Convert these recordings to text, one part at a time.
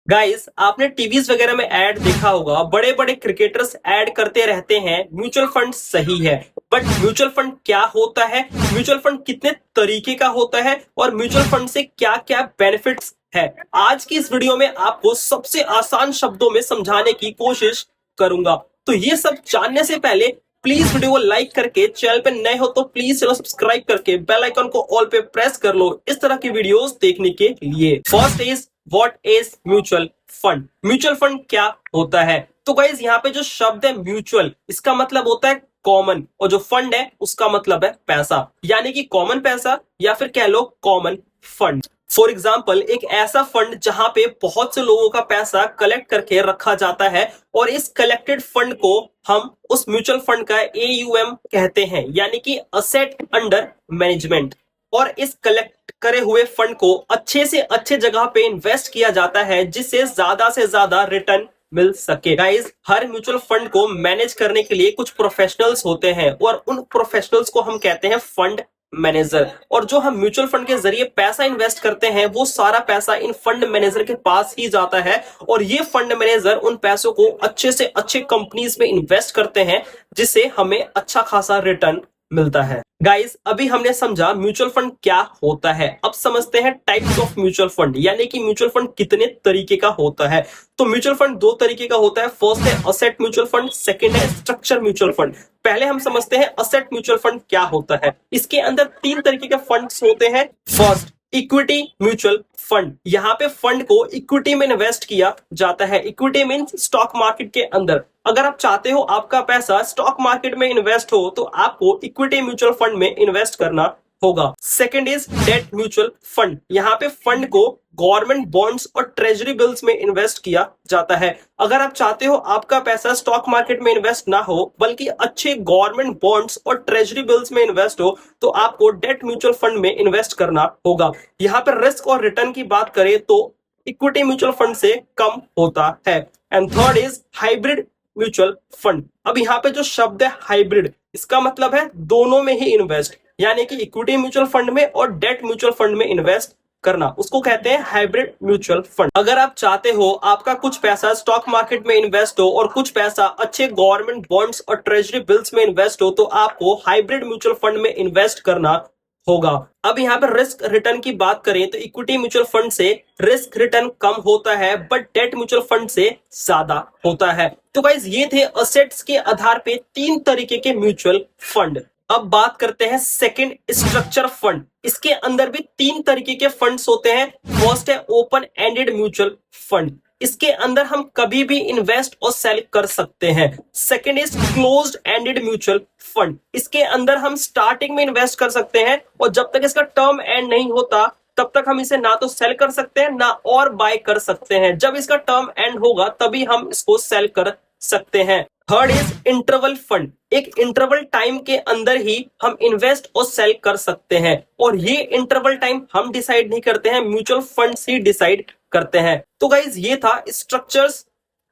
Guys, आपने TVs वगैरह में ऐड देखा होगा, बड़े बड़े क्रिकेटर्स ऐड करते रहते हैं म्यूचुअल फंड सही है। बट म्यूचुअल फंड क्या होता है, म्यूचुअल फंड कितने तरीके का होता है और म्यूचुअल फंड से क्या क्या बेनिफिट्स है, आज की इस वीडियो में आपको सबसे आसान शब्दों में समझाने की कोशिश करूंगा। तो ये सब जानने से पहले प्लीज वीडियो को लाइक करके, चैनल पे नए हो तो प्लीज चैनल सब्सक्राइब करके बेल आइकन को ऑल पे प्रेस कर लो इस तरह की वीडियोस देखने के लिए। First is what is mutual fund. Mutual fund क्या होता है? तो गाइज यहाँ पे जो शब्द है म्यूचुअल, इसका मतलब होता है कॉमन, और जो फंड है उसका मतलब है पैसा, यानी कि कॉमन पैसा या फिर कह लो कॉमन फंड। फॉर एग्जाम्पल, एक ऐसा फंड जहां पे बहुत से लोगों का पैसा कलेक्ट करके रखा जाता है और इस कलेक्टेड फंड को हम उस म्यूचुअल फंड का AUM कहते हैं, यानी कि असेट अंडर मैनेजमेंट। और इस कलेक्ट करे हुए फंड को अच्छे से अच्छे जगह पे इन्वेस्ट किया जाता है जिससे ज्यादा से ज्यादा रिटर्न मिल सके। गाइस, हर म्यूचुअल फंड को मैनेज करने के लिए कुछ प्रोफेशनल्स होते हैं और उन प्रोफेशनल्स को हम कहते हैं फंड मैनेजर। और जो हम म्यूचुअल फंड के जरिए पैसा इन्वेस्ट करते हैं वो सारा पैसा इन फंड मैनेजर के पास ही जाता है और ये फंड मैनेजर उन पैसों को अच्छे से अच्छे कंपनीज में इन्वेस्ट करते हैं जिससे हमें अच्छा खासा रिटर्न मिलता है। गाइस, अभी हमने समझा म्यूचुअल फंड क्या होता है, अब समझते हैं टाइप्स ऑफ म्यूचुअल फंड, यानी कि म्यूचुअल फंड कितने तरीके का होता है। तो म्यूचुअल फंड दो तरीके का होता है, फर्स्ट है असेट म्यूचुअल फंड, सेकंड है स्ट्रक्चर म्यूचुअल फंड। पहले हम समझते हैं असेट म्यूचुअल फंड क्या होता है। इसके अंदर तीन तरीके के फंड्स होते हैं। First, equity mutual fund. यहाँ पे फंड को इक्विटी में इन्वेस्ट किया जाता है। इक्विटी मींस स्टॉक मार्केट के अंदर। अगर आप चाहते हो आपका पैसा स्टॉक मार्केट में इन्वेस्ट हो तो आपको इक्विटी म्यूचुअल फंड में इन्वेस्ट करना होगा। Second is debt mutual fund. यहाँ पे फंड को गवर्नमेंट बॉन्ड्स और ट्रेजरी बिल्स में इन्वेस्ट किया जाता है। अगर आप चाहते हो आपका पैसा स्टॉक मार्केट में इन्वेस्ट ना हो बल्कि अच्छे गवर्नमेंट बॉन्ड्स और ट्रेजरी बिल्स में इन्वेस्ट हो तो आपको डेट म्यूचुअल फंड में इन्वेस्ट करना होगा। यहाँ पर रिस्क और रिटर्न की बात करें तो इक्विटी म्यूचुअल फंड से कम होता है। And third is hybrid mutual fund. अब यहाँ पे जो शब्द है हाइब्रिड, इसका मतलब है दोनों में ही इन्वेस्ट, यानी कि इक्विटी म्यूचुअल फंड में और डेट म्यूचुअल फंड में इन्वेस्ट करना, उसको कहते हैं हाइब्रिड म्यूचुअल फंड। अगर आप चाहते हो आपका कुछ पैसा स्टॉक मार्केट में इन्वेस्ट हो और कुछ पैसा अच्छे गवर्नमेंट बॉन्ड्स और ट्रेजरी बिल्स में इन्वेस्ट हो तो आपको हाइब्रिड म्यूचुअल फंड में इन्वेस्ट करना होगा। अब यहाँ पर रिस्क रिटर्न की बात करें तो इक्विटी म्यूचुअल फंड से रिस्क रिटर्न कम होता है बट डेट म्यूचुअल फंड से ज्यादा होता है। तो गाइस, ये थे असेट्स के आधार पे तीन तरीके के म्यूचुअल फंड। अब बात करते हैं सेकंड, स्ट्रक्चर फंड। इसके अंदर भी तीन तरीके के फंड्स होते हैं। फर्स्ट है ओपन एंडेड म्यूचुअल फंड। इसके अंदर हम कभी भी इन्वेस्ट और सेल कर सकते हैं। Second is closed ended mutual fund. इसके अंदर हम स्टार्टिंग में इन्वेस्ट कर सकते हैं और जब तक इसका टर्म एंड नहीं होता तब तक हम इसे ना तो सेल कर सकते हैं ना और बाय कर सकते हैं। जब इसका टर्म एंड होगा तभी हम इसको सेल कर सकते हैं। Third is interval fund. एक इंटरवल टाइम के अंदर ही हम इन्वेस्ट और सेल कर सकते हैं और ये इंटरवल टाइम हम डिसाइड नहीं करते हैं, म्यूचुअल फंड्स ही डिसाइड करते हैं। तो गाइज, ये था स्ट्रक्चर्स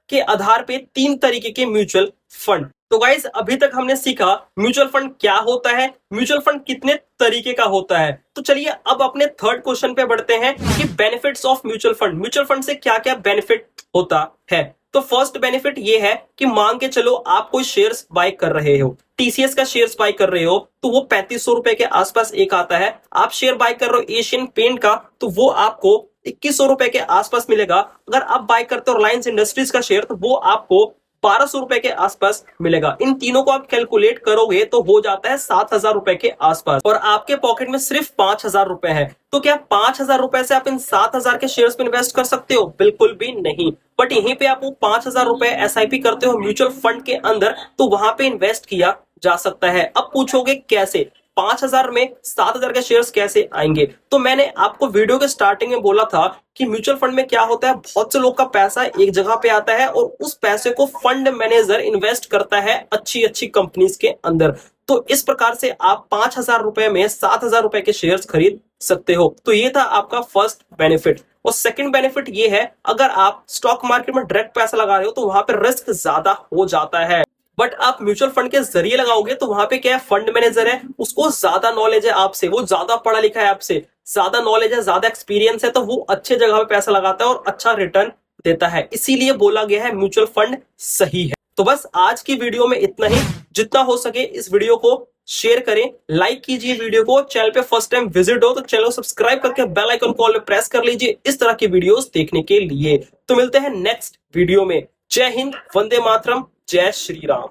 के आधार पे तीन तरीके के म्यूचुअल फंड। तो गाइज, अभी तक हमने सीखा म्यूचुअल फंड क्या होता है, म्यूचुअल फंड कितने तरीके का होता है। तो चलिए अब अपने थर्ड क्वेश्चन पे बढ़ते हैं कि benefits of mutual fund. Mutual fund से क्या क्या बेनिफिट होता है। तो फर्स्ट बेनिफिट ये है कि मान के चलो आप कोई शेयर्स बाय कर रहे हो, TCS का शेयर्स बाय कर रहे हो तो वो 3500 रुपए के आसपास एक आता है। आप शेयर बाय कर रहे हो एशियन पेंट का तो वो आपको 2100 रुपए के आसपास मिलेगा। अगर आप बाय करते हो रिलायंस इंडस्ट्रीज का शेयर तो वो आपको 1200 रुपए के आसपास मिलेगा। इन तीनों को आप कैलकुलेट करोगे तो हो जाता है 7000 रुपए के आसपास और आपके पॉकेट में सिर्फ 5000 रुपए है। तो क्या 5000 रुपए से आप इन 7000 के शेयर्स में इन्वेस्ट कर सकते हो? बिल्कुल भी नहीं। बट यहीं पे आप वो 5000 रुपए SIP करते हो म्यूचुअल फंड के अंदर तो वहां पे इन्वेस्ट किया जा सकता है। अब पूछोगे कैसे, 5000 में 7000 के शेयर्स कैसे आएंगे? तो मैंने आपको वीडियो के स्टार्टिंग में बोला था कि म्यूचुअल फंड में क्या होता है, बहुत से लोग का पैसा एक जगह पे आता है और उस पैसे को फंड मैनेजर इन्वेस्ट करता है अच्छी अच्छी कंपनीज के अंदर। तो इस प्रकार से आप 5000 रुपए में 7000 रुपए के शेयर्स खरीद सकते हो। तो ये था आपका फर्स्ट बेनिफिट। और सेकंड बेनिफिट ये है, अगर आप स्टॉक मार्केट में डायरेक्ट पैसा लगा रहे हो तो वहां पे रिस्क ज्यादा हो जाता है। बट आप म्यूचुअल फंड के जरिए लगाओगे तो वहां पे क्या है, फंड मैनेजर है, उसको ज्यादा नॉलेज है आपसे, वो ज्यादा पढ़ा लिखा है आपसे, ज्यादा नॉलेज है, ज्यादा एक्सपीरियंस है, तो वो अच्छे जगह पे पैसा लगाता है और अच्छा रिटर्न देता है, इसीलिए बोला गया है म्यूचुअल फंड सही है। तो बस आज की वीडियो में इतना ही। जितना हो सके इस वीडियो को शेयर करें, लाइक कीजिए वीडियो को। चैनल पे फर्स्ट टाइम विजिट हो तो चैनल को सब्सक्राइब करके बेल आइकन को ऑल पे प्रेस कर लीजिए इस तरह की वीडियोस देखने के लिए। तो मिलते हैं नेक्स्ट वीडियो में। जय हिंद, वंदे मातरम, जय श्री राम।